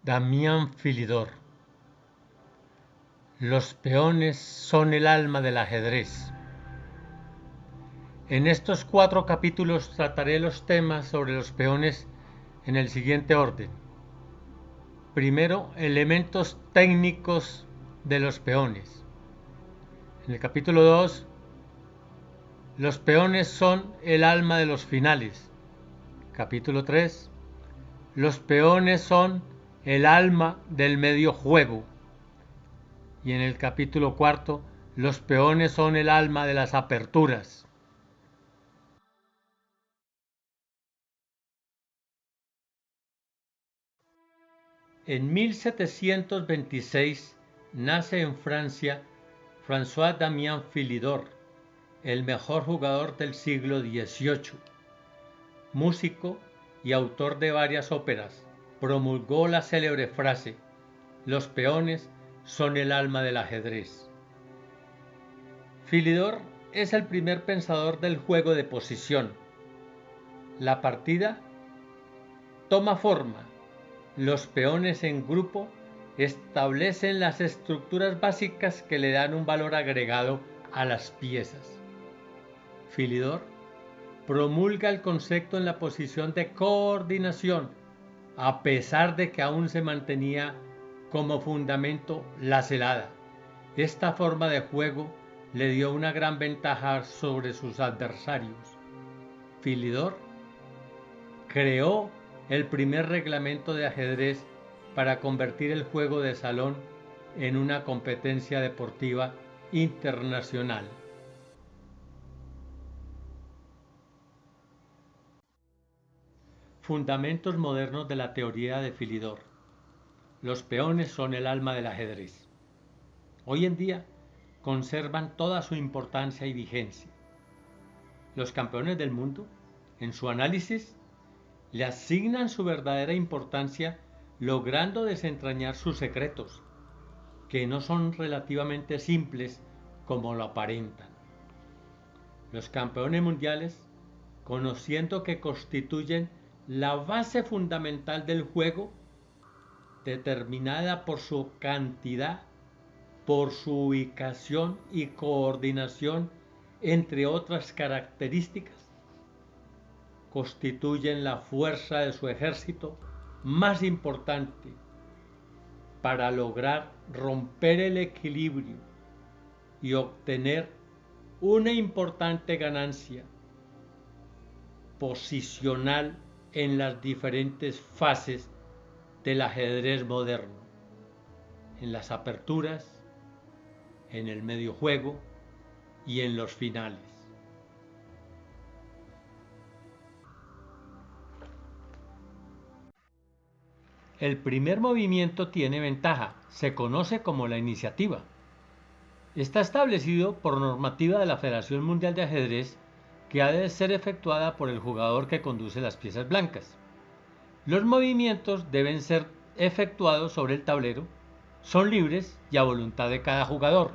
Damián Philidor. Los peones son el alma del ajedrez. En estos 4 capítulos trataré los temas sobre los peones en el siguiente orden. Primero, elementos técnicos de los peones. En el capítulo 2, los peones son el alma de los finales. Capítulo 3, los peones son el alma del medio juego. Y en el capítulo 4, los peones son el alma de las aperturas. En 1726 nace en Francia François-Damien Philidor, el mejor jugador del siglo XVIII. Músico y autor de varias óperas, promulgó la célebre frase: los peones son el alma del ajedrez. Philidor es el primer pensador del juego de posición. La partida toma forma. Los peones en grupo establecen las estructuras básicas que le dan un valor agregado a las piezas. Philidor promulga el concepto en la posición de coordinación, a pesar de que aún se mantenía como fundamento la celada. Esta forma de juego le dio una gran ventaja sobre sus adversarios. Philidor creó el primer reglamento de ajedrez para convertir el juego de salón en una competencia deportiva internacional. Fundamentos modernos de la teoría de Philidor. Los peones son el alma del ajedrez. Hoy en día conservan toda su importancia y vigencia. Los campeones del mundo, en su análisis, le asignan su verdadera importancia, logrando desentrañar sus secretos, que no son relativamente simples como lo aparentan. Los campeones mundiales, conociendo que constituyen la base fundamental del juego, determinada por su cantidad, por su ubicación y coordinación, entre otras características, constituyen la fuerza de su ejército más importante para lograr romper el equilibrio y obtener una importante ganancia posicional en las diferentes fases del ajedrez moderno, en las aperturas, en el medio juego y en los finales. El primer movimiento tiene ventaja, se conoce como la iniciativa. Está establecido por normativa de la Federación Mundial de Ajedrez que ha de ser efectuada por el jugador que conduce las piezas blancas. Los movimientos deben ser efectuados sobre el tablero, son libres y a voluntad de cada jugador.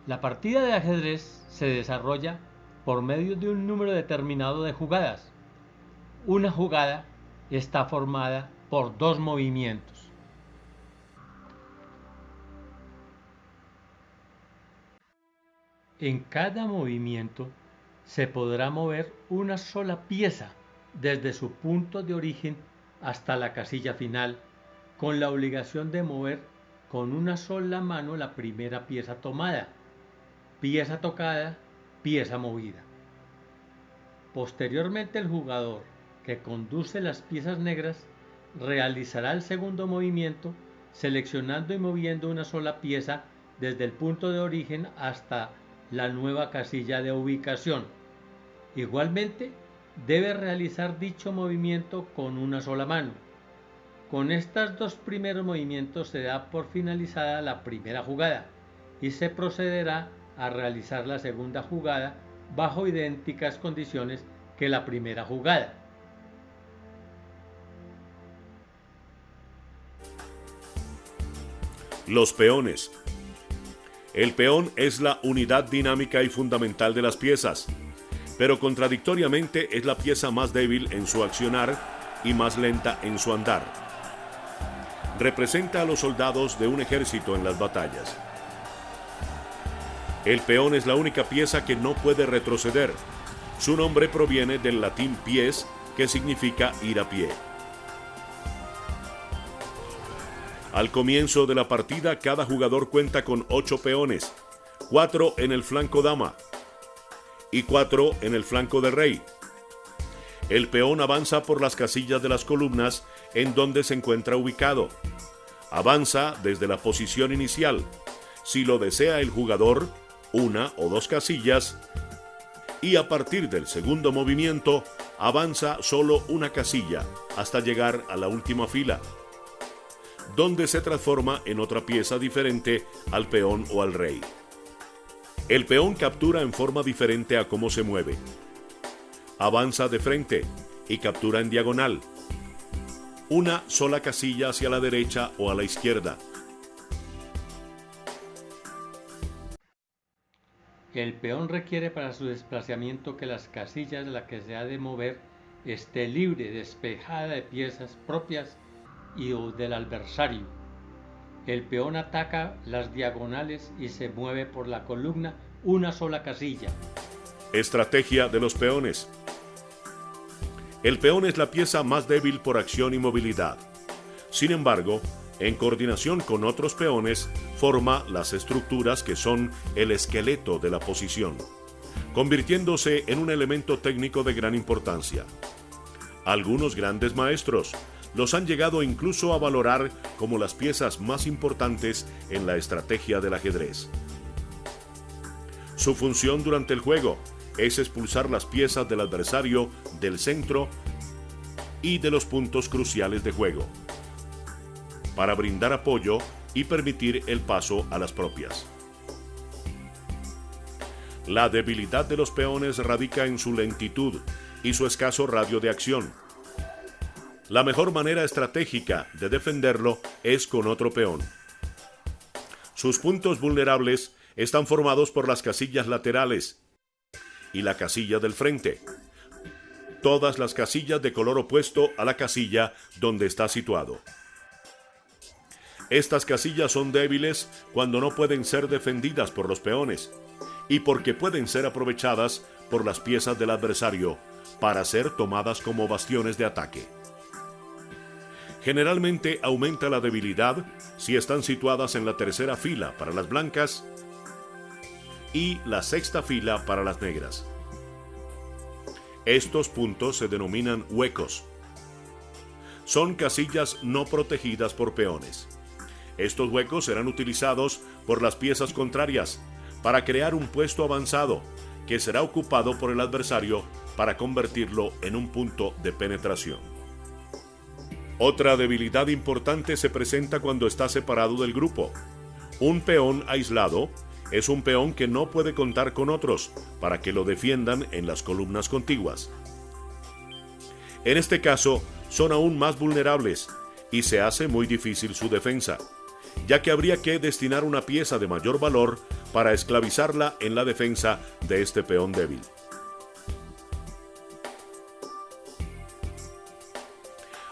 La partida de ajedrez se desarrolla por medio de un número determinado de jugadas. Una jugada está formada por 2 movimientos. En cada movimiento se podrá mover una sola pieza desde su punto de origen hasta la casilla final, con la obligación de mover con una sola mano la primera pieza tomada, pieza tocada, pieza movida. Posteriormente, el jugador que conduce las piezas negras realizará el segundo movimiento, seleccionando y moviendo una sola pieza desde el punto de origen hasta la nueva casilla de ubicación. Igualmente, debe realizar dicho movimiento con una sola mano. Con estos 2 primeros movimientos se da por finalizada la primera jugada y se procederá a realizar la segunda jugada bajo idénticas condiciones que la primera jugada. Los peones. El peón es la unidad dinámica y fundamental de las piezas, pero contradictoriamente es la pieza más débil en su accionar y más lenta en su andar. representa a los soldados de un ejército en las batallas. El peón es la única pieza que no puede retroceder. Su nombre proviene del latín pies, que significa ir a pie. Al comienzo de la partida, cada jugador cuenta con 8 peones, 4 en el flanco dama y 4 en el flanco de rey. El peón avanza por las casillas de las columnas en donde se encuentra ubicado. Avanza desde la posición inicial. Si lo desea el jugador, 1 o 2 casillas, y a partir del segundo movimiento, avanza solo 1 casilla hasta llegar a la última fila, donde se transforma en otra pieza diferente al peón o al rey. El peón captura en forma diferente a cómo se mueve. Avanza de frente y captura en diagonal. 1 sola casilla hacia la derecha o a la izquierda. El peón requiere para su desplazamiento que las casillas en las que se ha de mover esté libre, despejada de piezas propias y o del adversario. El peón ataca las diagonales y se mueve por la columna 1 sola casilla. Estrategia de los peones. El peón es la pieza más débil por acción y movilidad. Sin embargo, en coordinación con otros peones, forma las estructuras que son el esqueleto de la posición, convirtiéndose en un elemento técnico de gran importancia. Algunos grandes maestros los han llegado incluso a valorar como las piezas más importantes en la estrategia del ajedrez. Su función durante el juego es expulsar las piezas del adversario del centro y de los puntos cruciales de juego, para brindar apoyo y permitir el paso a las propias. La debilidad de los peones radica en su lentitud y su escaso radio de acción. La mejor manera estratégica de defenderlo es con otro peón. Sus puntos vulnerables están formados por las casillas laterales y la casilla del frente. Todas las casillas de color opuesto a la casilla donde está situado. Estas casillas son débiles cuando no pueden ser defendidas por los peones y porque pueden ser aprovechadas por las piezas del adversario para ser tomadas como bastiones de ataque. Generalmente aumenta la debilidad si están situadas en la tercera fila para las blancas y la sexta fila para las negras. Estos puntos se denominan huecos. Son casillas no protegidas por peones. Estos huecos serán utilizados por las piezas contrarias para crear un puesto avanzado que será ocupado por el adversario para convertirlo en un punto de penetración. Otra debilidad importante se presenta cuando está separado del grupo. Un peón aislado es un peón que no puede contar con otros para que lo defiendan en las columnas contiguas. En este caso, son aún más vulnerables y se hace muy difícil su defensa, ya que habría que destinar una pieza de mayor valor para esclavizarla en la defensa de este peón débil.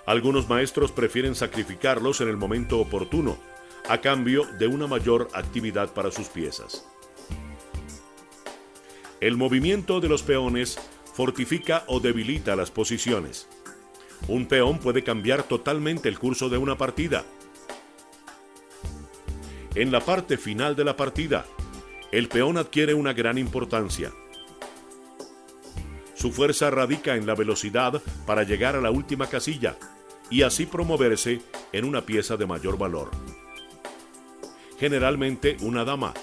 Algunos maestros prefieren sacrificarlos en el momento oportuno, a cambio de una mayor actividad para sus piezas. El movimiento de los peones fortifica o debilita las posiciones. Un peón puede cambiar totalmente el curso de una partida. En la parte final de la partida, el peón adquiere una gran importancia. Su fuerza radica en la velocidad para llegar a la última casilla y así promoverse en una pieza de mayor valor. Generalmente una dama,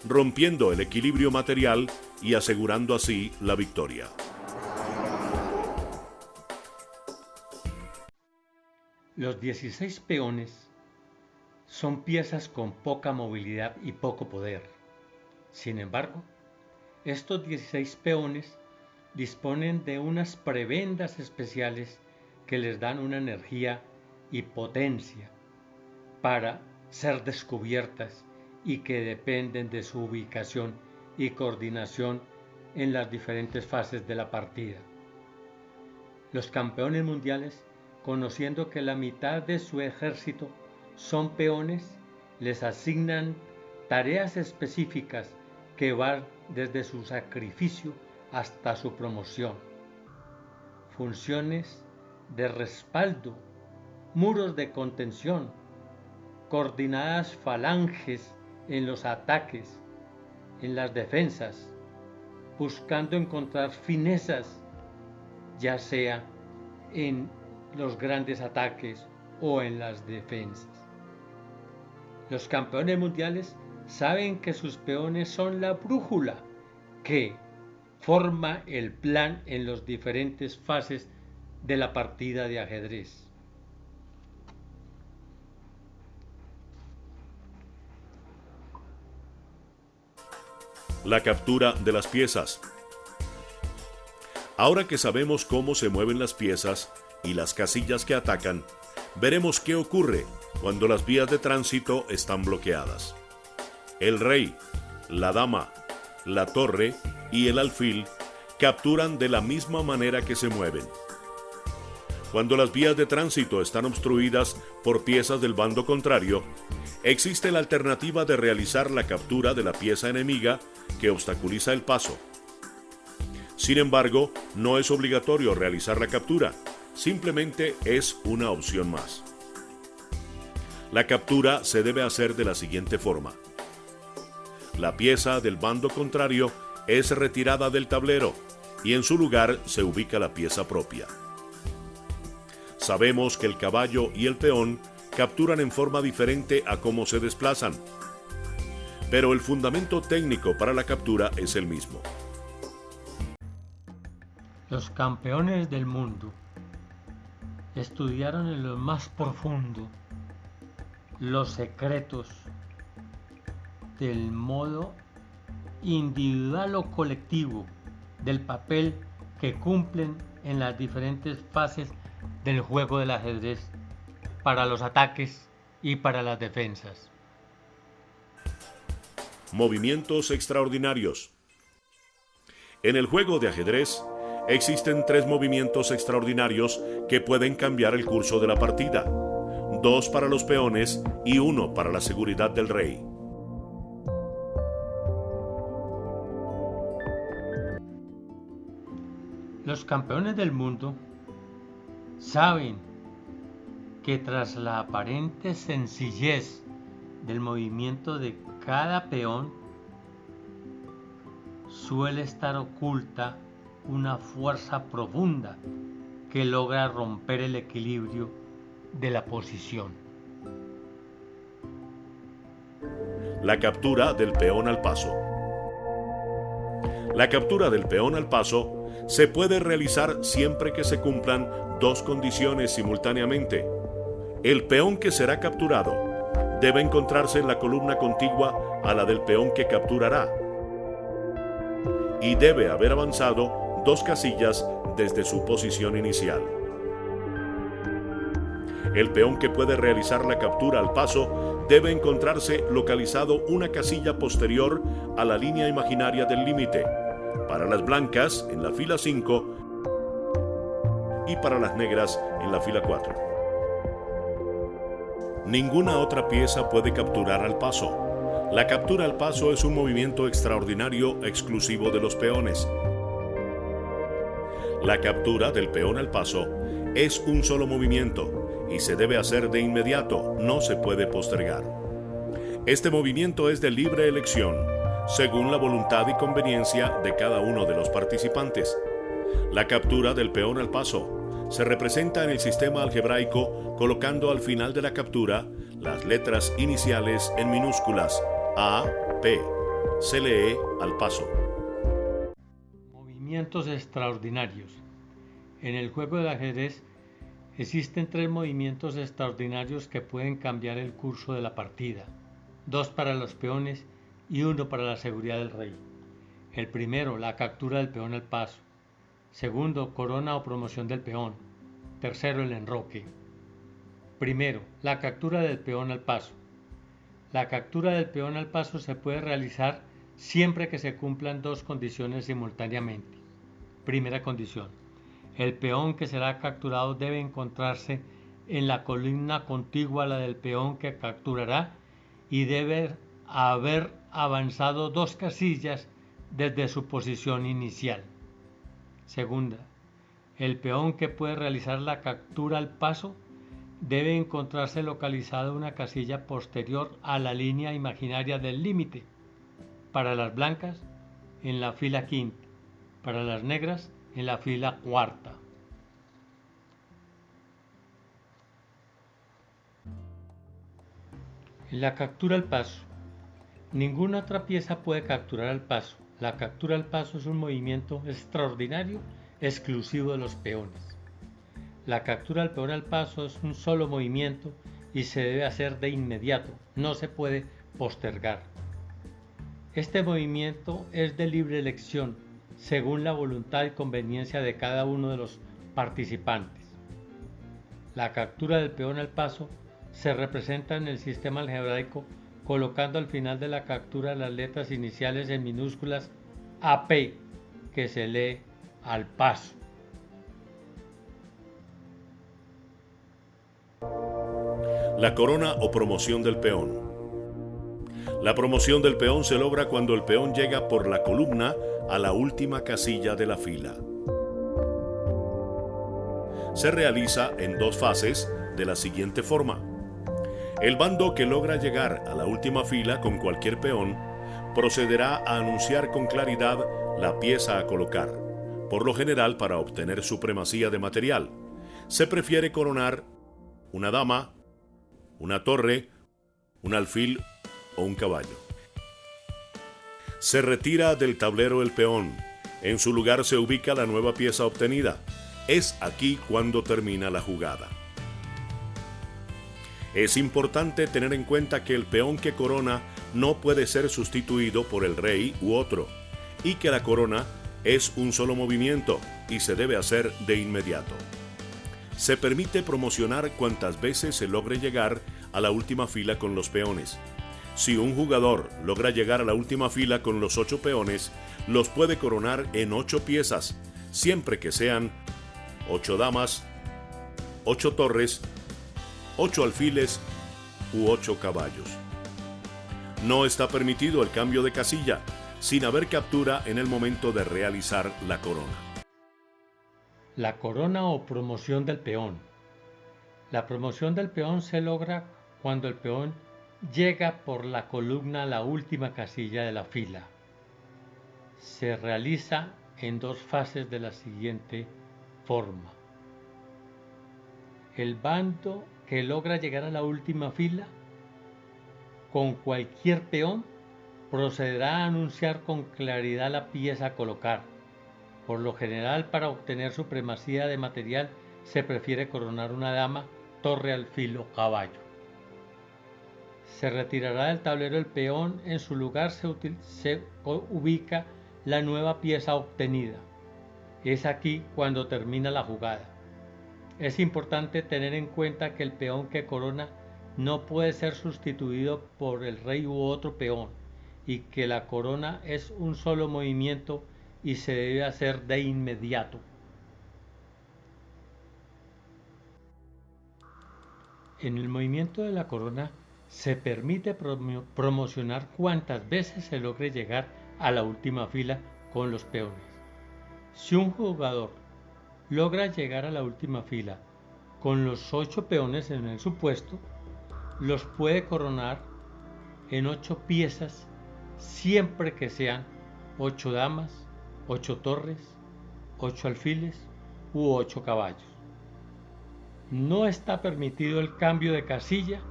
rompiendo el equilibrio material y asegurando así la victoria. Los 16 peones son piezas con poca movilidad y poco poder. Sin embargo, estos 16 peones disponen de unas prebendas especiales que les dan una energía y potencia para ser descubiertas y que dependen de su ubicación y coordinación en las diferentes fases de la partida. Los campeones mundiales, conociendo que la mitad de su ejército son peones, les asignan tareas específicas que van desde su sacrificio hasta su promoción. Funciones de respaldo, muros de contención, coordinadas falanges en los ataques, en las defensas, buscando encontrar finezas, ya sea en los grandes ataques o en las defensas. Los campeones mundiales saben que sus peones son la brújula que forma el plan en las diferentes fases de la partida de ajedrez. La captura de las piezas. Ahora que sabemos cómo se mueven las piezas y las casillas que atacan, veremos qué ocurre cuando las vías de tránsito están bloqueadas. El rey, la dama, la torre y el alfil capturan de la misma manera que se mueven. Cuando las vías de tránsito están obstruidas por piezas del bando contrario, existe la alternativa de realizar la captura de la pieza enemiga que obstaculiza el paso. Sin embargo, no es obligatorio realizar la captura, simplemente es una opción más. La captura se debe hacer de la siguiente forma. La pieza del bando contrario es retirada del tablero y en su lugar se ubica la pieza propia. Sabemos que el caballo y el peón capturan en forma diferente a cómo se desplazan, pero el fundamento técnico para la captura es el mismo. Los campeones del mundo estudiaron en lo más profundo los secretos del modo individual o colectivo del papel que cumplen en las diferentes fases del juego del ajedrez para los ataques y para las defensas. Movimientos extraordinarios. En el juego de ajedrez existen 3 movimientos extraordinarios que pueden cambiar el curso de la partida: 2 para los peones y 1 para la seguridad del rey. Los campeones del mundo saben que tras la aparente sencillez del movimiento de cada peón suele estar oculta una fuerza profunda que logra romper el equilibrio de la posición. La captura del peón al paso. La captura del peón al paso se puede realizar siempre que se cumplan 2 condiciones simultáneamente. El peón que será capturado debe encontrarse en la columna contigua a la del peón que capturará y debe haber avanzado 2 casillas desde su posición inicial. El peón que puede realizar la captura al paso debe encontrarse localizado una casilla posterior a la línea imaginaria del límite, para las blancas en la fila 5 y para las negras en la fila 4. Ninguna otra pieza puede capturar al paso. La captura al paso es un movimiento extraordinario exclusivo de los peones. La captura del peón al paso es un solo movimiento y se debe hacer de inmediato, no se puede postergar. Este movimiento es de libre elección, según la voluntad y conveniencia de cada uno de los participantes. La captura del peón al paso se representa en el sistema algebraico colocando al final de la captura las letras iniciales en minúsculas A, P. Se lee al paso. Movimientos extraordinarios. En el juego del ajedrez existen 3 movimientos extraordinarios que pueden cambiar el curso de la partida: 2 para los peones y 1 para la seguridad del rey. El primero, la captura del peón al paso. Segundo, corona o promoción del peón. Tercero, el enroque. Primero, la captura del peón al paso. La captura del peón al paso se puede realizar siempre que se cumplan 2 condiciones simultáneamente. Primera condición: el peón que será capturado debe encontrarse en la columna contigua a la del peón que capturará y debe haber avanzado 2 casillas desde su posición inicial. Segunda, el peón que puede realizar la captura al paso debe encontrarse localizado en una casilla posterior a la línea imaginaria del límite. Para las blancas, en la fila quinta. Para las negras, en la fila cuarta. En la captura al paso. Ninguna otra pieza puede capturar al paso. La captura al paso es un movimiento extraordinario exclusivo de los peones. La captura al peón al paso es un solo movimiento y se debe hacer de inmediato, no se puede postergar. Este movimiento es de libre elección, según la voluntad y conveniencia de cada uno de los participantes. La captura del peón al paso se representa en el sistema algebraico colocando al final de la captura las letras iniciales en minúsculas AP, que se lee al paso. La corona o promoción del peón. La promoción del peón se logra cuando el peón llega por la columna a la última casilla de la fila. Se realiza en 2 fases de la siguiente forma. El bando que logra llegar a la última fila con cualquier peón procederá a anunciar con claridad la pieza a colocar. Por lo general, para obtener supremacía de material, se prefiere coronar una dama, una torre, un alfil o un caballo. Se retira del tablero el peón. En su lugar se ubica la nueva pieza obtenida. Es aquí cuando termina la jugada. Es importante tener en cuenta que el peón que corona no puede ser sustituido por el rey u otro, y que la corona es un solo movimiento y se debe hacer de inmediato. Se permite promocionar cuantas veces se logre llegar a la última fila con los peones. Si un jugador logra llegar a la última fila con los 8 peones, los puede coronar en 8 piezas, siempre que sean 8 damas, 8 torres, 8 alfiles u 8 caballos. No está permitido el cambio de casilla sin haber captura en el momento de realizar la corona. La corona o promoción del peón. La promoción del peón se logra cuando el peón llega por la columna a la última casilla de la fila. Se realiza en 2 fases de la siguiente forma. El bando que logra llegar a la última fila con cualquier peón procederá a anunciar con claridad la pieza a colocar. Por lo general, para obtener supremacía de material, se prefiere coronar una dama, torre, alfil o caballo. Se retirará del tablero el peón, en su lugar se ubica la nueva pieza obtenida. Es aquí cuando termina la jugada. Es importante tener en cuenta que el peón que corona no puede ser sustituido por el rey u otro peón, y que la corona es un solo movimiento y se debe hacer de inmediato. En el movimiento de la corona se permite promocionar cuantas veces se logre llegar a la última fila con los peones. Si un jugador logra llegar a la última fila con los 8 peones en el supuesto, los puede coronar en 8 piezas siempre que sean 8 damas, 8 torres, 8 alfiles u 8 caballos. No está permitido el cambio de casilla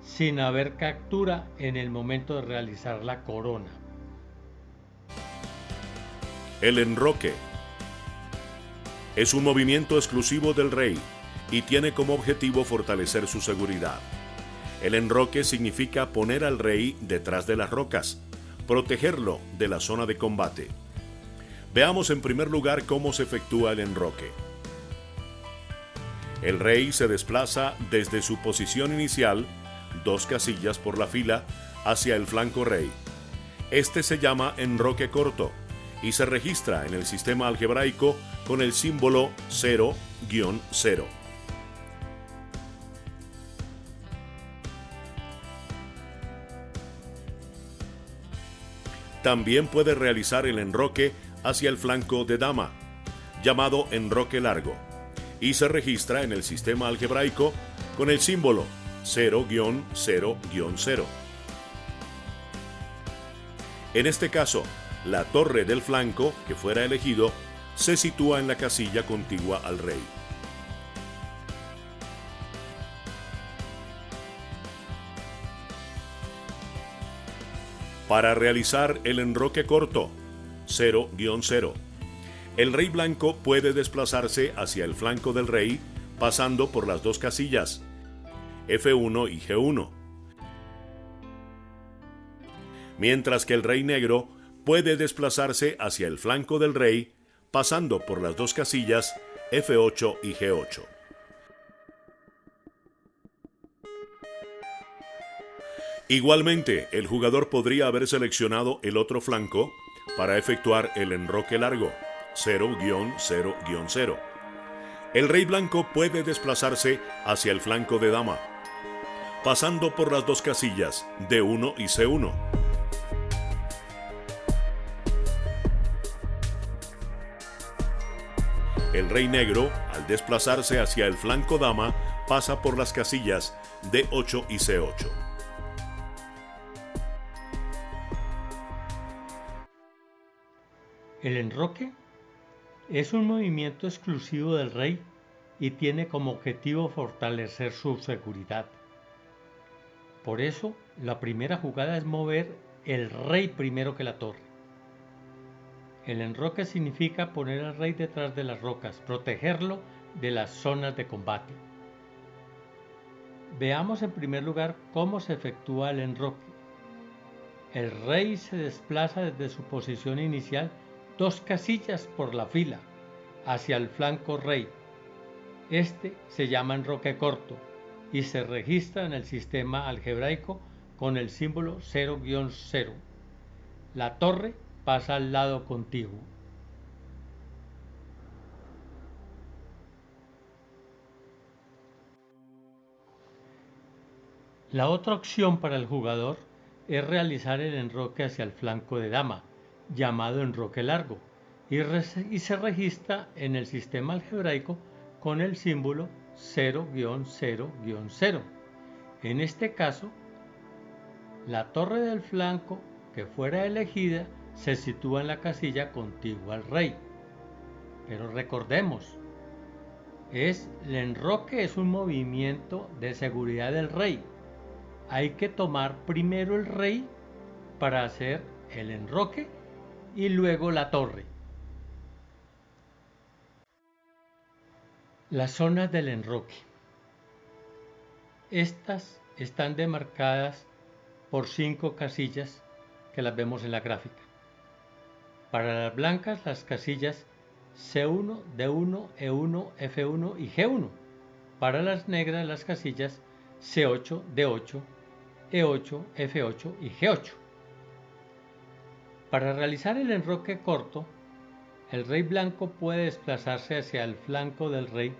sin haber captura en el momento de realizar la corona. El enroque es un movimiento exclusivo del rey y tiene como objetivo fortalecer su seguridad. El enroque significa poner al rey detrás de las rocas, protegerlo de la zona de combate. Veamos en primer lugar cómo se efectúa el enroque. El rey se desplaza desde su posición inicial, 2 casillas por la fila, hacia el flanco rey. Este se llama enroque corto y se registra en el sistema algebraico con el símbolo 0-0. También puede realizar el enroque hacia el flanco de dama, llamado enroque largo, y se registra en el sistema algebraico con el símbolo 0-0-0. En este caso, la torre del flanco que fuera elegido se sitúa en la casilla contigua al rey. Para realizar el enroque corto, 0-0, el rey blanco puede desplazarse hacia el flanco del rey pasando por las dos casillas, F1 y G1, mientras que el rey negro puede desplazarse hacia el flanco del rey pasando por las dos casillas, F8 y G8. Igualmente, el jugador podría haber seleccionado el otro flanco para efectuar el enroque largo, 0-0-0. El rey blanco puede desplazarse hacia el flanco de dama, pasando por las dos casillas, D1 y C1. El rey negro, al desplazarse hacia el flanco dama, pasa por las casillas D8 y C8. El enroque es un movimiento exclusivo del rey y tiene como objetivo fortalecer su seguridad. Por eso, la primera jugada es mover el rey primero que la torre. El enroque significa poner al rey detrás de las rocas, protegerlo de las zonas de combate. Veamos en primer lugar cómo se efectúa el enroque. El rey se desplaza desde su posición inicial 2 casillas por la fila hacia el flanco rey. Este se llama enroque corto y se registra en el sistema algebraico con el símbolo 0-0. La torre pasa al lado contiguo. La otra opción para el jugador es realizar el enroque hacia el flanco de dama, llamado enroque largo, y se registra en el sistema algebraico con el símbolo 0-0-0. En este caso, la torre del flanco que fuera elegida se sitúa en la casilla contigua al rey. Pero recordemos, el enroque es un movimiento de seguridad del rey. Hay que tomar primero el rey para hacer el enroque y luego la torre. Las zonas del enroque. Estas están demarcadas por 5 casillas que las vemos en la gráfica. Para las blancas, las casillas C1, D1, E1, F1 y G1. Para las negras, las casillas C8, D8, E8, F8 y G8. Para realizar el enroque corto, el rey blanco puede desplazarse hacia el flanco del rey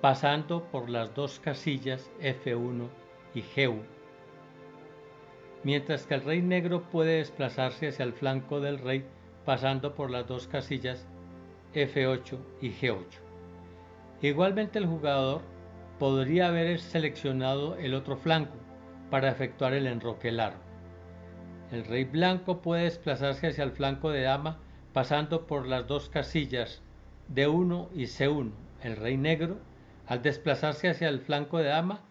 pasando por las dos casillas F1 y G1, mientras que el rey negro puede desplazarse hacia el flanco del rey pasando por las dos casillas F8 y G8. Igualmente el jugador podría haber seleccionado el otro flanco para efectuar el enroque largo. El rey blanco puede desplazarse hacia el flanco de dama pasando por las dos casillas D1 y C1. El rey negro, al desplazarse hacia el flanco de dama,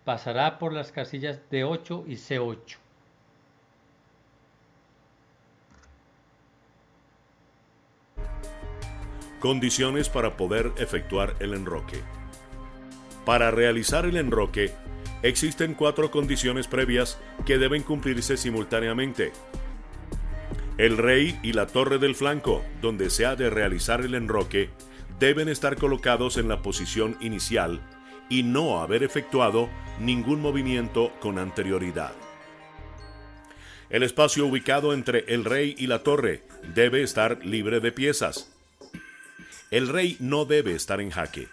pasará por las casillas D8 y C8. Condiciones para poder efectuar el enroque. Para realizar el enroque, existen 4 condiciones previas que deben cumplirse simultáneamente. El rey y la torre del flanco, donde se ha de realizar el enroque, deben estar colocados en la posición inicial y no haber efectuado ningún movimiento con anterioridad. El espacio ubicado entre el rey y la torre debe estar libre de piezas. El rey no debe estar en jaque.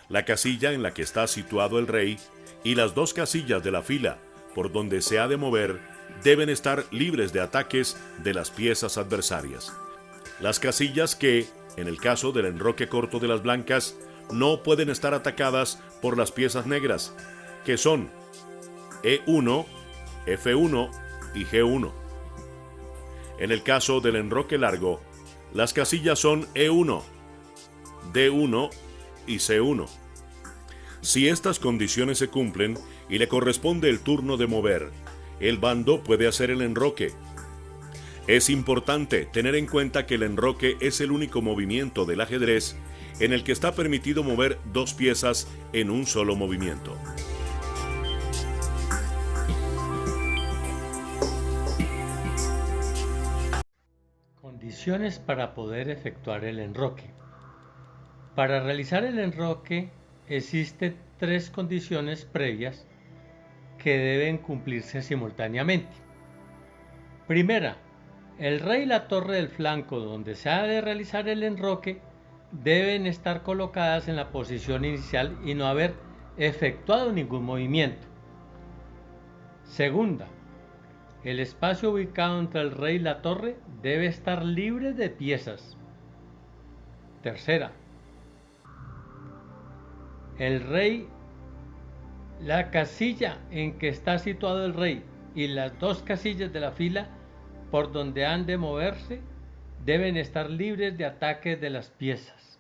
La casilla en la que está situado el rey y las 2 casillas de la fila por donde se ha de mover deben estar libres de ataques de las piezas adversarias. Las casillas que, en el caso del enroque corto de las blancas, no pueden estar atacadas por las piezas negras, que son E1, F1 y G1. En el caso del enroque largo, las casillas son E1, D1 y C1. Si estas condiciones se cumplen y le corresponde el turno de mover, el bando puede hacer el enroque. Es importante tener en cuenta que el enroque es el único movimiento del ajedrez en el que está permitido mover dos piezas en un solo movimiento. Condiciones para poder efectuar el enroque. Para realizar el enroque existen tres condiciones previas que deben cumplirse simultáneamente. Primera, el rey y la torre del flanco donde se ha de realizar el enroque deben estar colocadas en la posición inicial y no haber efectuado ningún movimiento. Segunda, el espacio ubicado entre el rey y la torre debe estar libre de piezas. Tercera, el rey, la casilla en que está situado el rey y las dos casillas de la fila por donde han de moverse deben estar libres de ataques de las piezas.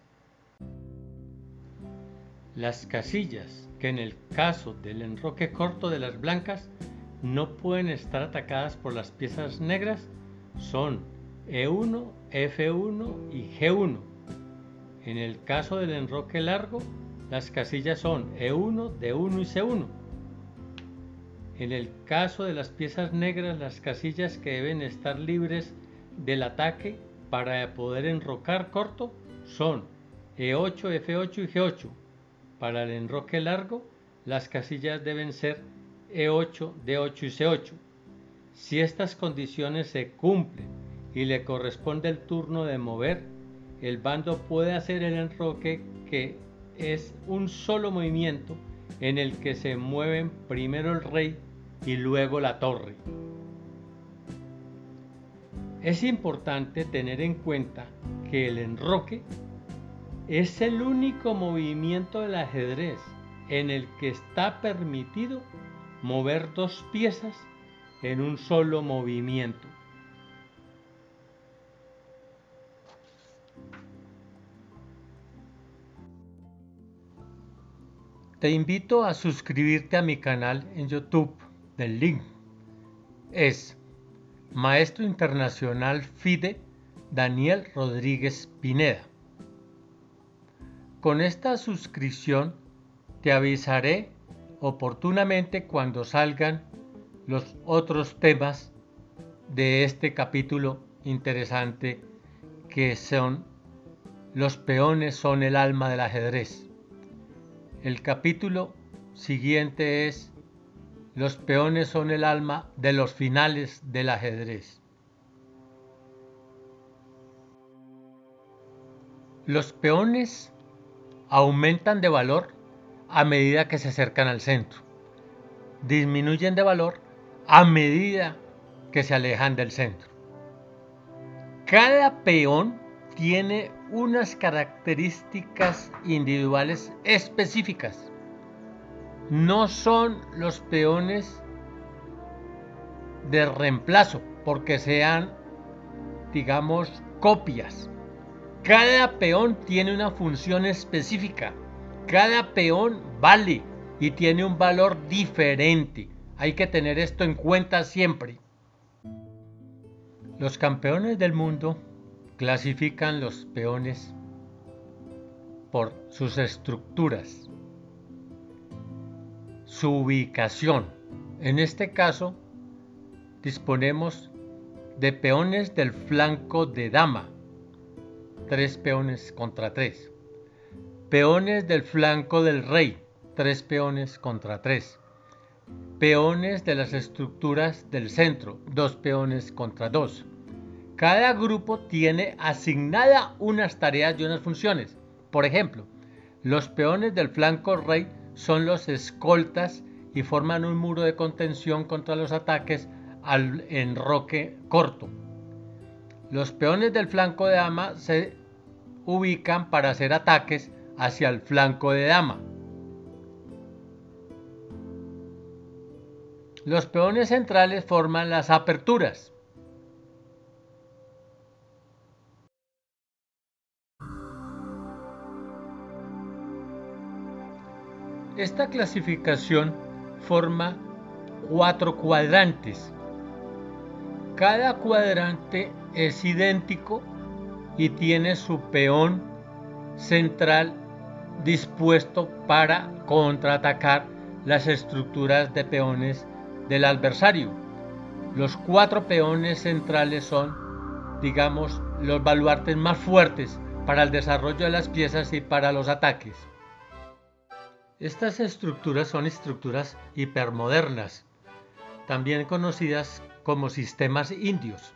Las casillas que en el caso del enroque corto de las blancas no pueden estar atacadas por las piezas negras son E1, F1 y G1. En el caso del enroque largo, las casillas son E1, D1 y C1. En el caso de las piezas negras, las casillas que deben estar libres del ataque para poder enrocar corto son E8, F8 y G8. Para el enroque largo, las casillas deben ser E8, D8 y C8. Si estas condiciones se cumplen y le corresponde el turno de mover, el bando puede hacer el enroque, que es un solo movimiento en el que se mueven primero el rey y luego la torre. Es importante tener en cuenta que el enroque es el único movimiento del ajedrez en el que está permitido mover dos piezas en un solo movimiento. Te invito a suscribirte a mi canal en YouTube. El link es Maestro Internacional FIDE Daniel Rodríguez Pineda. Con esta suscripción te avisaré oportunamente cuando salgan los otros temas de este capítulo interesante, que son los peones son el alma del ajedrez. El capítulo siguiente es los peones son el alma de los finales del ajedrez. Los peones aumentan de valor a medida que se acercan al centro. Disminuyen de valor a medida que se alejan del centro. Cada peón tiene unas características individuales específicas. No son los peones de reemplazo porque sean, digamos, copias. Cada peón tiene una función específica. Cada peón vale y tiene un valor diferente. Hay que tener esto en cuenta siempre. Los campeones del mundo clasifican los peones por sus estructuras, su ubicación. En este caso, disponemos de peones del flanco de dama, 3 peones contra 3. Peones del flanco del rey, 3 peones contra 3. Peones de las estructuras del centro, 2 peones contra 2. Cada grupo tiene asignada unas tareas y unas funciones. Por ejemplo, los peones del flanco rey son los escoltas y forman un muro de contención contra los ataques al enroque corto. Los peones del flanco de dama se ubican para hacer ataques hacia el flanco de dama. Los peones centrales forman las aperturas. Esta clasificación forma 4 cuadrantes. Cada cuadrante es idéntico y tiene su peón central dispuesto para contraatacar las estructuras de peones del adversario. Los 4 peones centrales son, digamos, los baluartes más fuertes para el desarrollo de las piezas y para los ataques. Estas estructuras son estructuras hipermodernas, también conocidas como sistemas indios.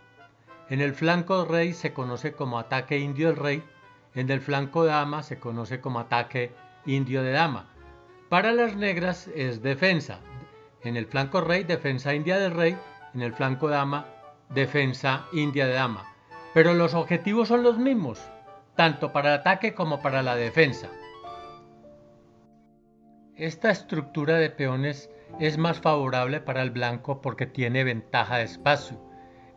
En el flanco rey se conoce como ataque indio del rey, en el flanco dama se conoce como ataque indio de dama. Para las negras es defensa. En el flanco rey, defensa india del rey, en el flanco dama, defensa india de dama. Pero los objetivos son los mismos, tanto para el ataque como para la defensa. Esta estructura de peones es más favorable para el blanco porque tiene ventaja de espacio.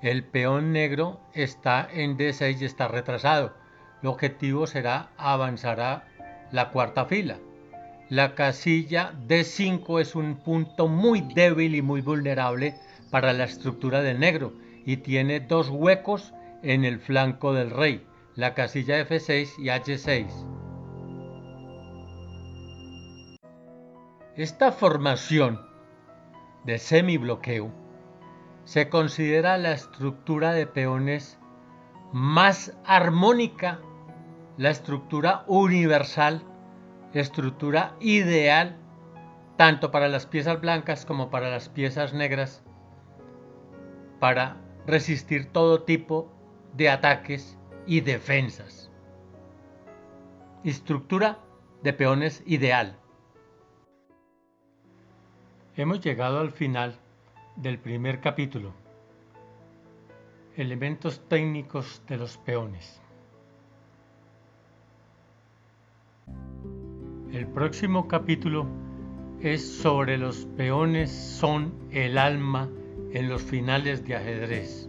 El peón negro está en D6 y está retrasado. El objetivo será avanzar a la cuarta fila. La casilla D5 es un punto muy débil y muy vulnerable para la estructura del negro y tiene 2 huecos en el flanco del rey, la casilla F6 y H6. Esta formación de semibloqueo se considera la estructura de peones más armónica, la estructura universal, estructura ideal, tanto para las piezas blancas como para las piezas negras, para resistir todo tipo de ataques y defensas. Estructura de peones ideal. Hemos llegado al final del primer capítulo. Elementos técnicos de los peones. El próximo capítulo es sobre los peones son el alma en los finales de ajedrez.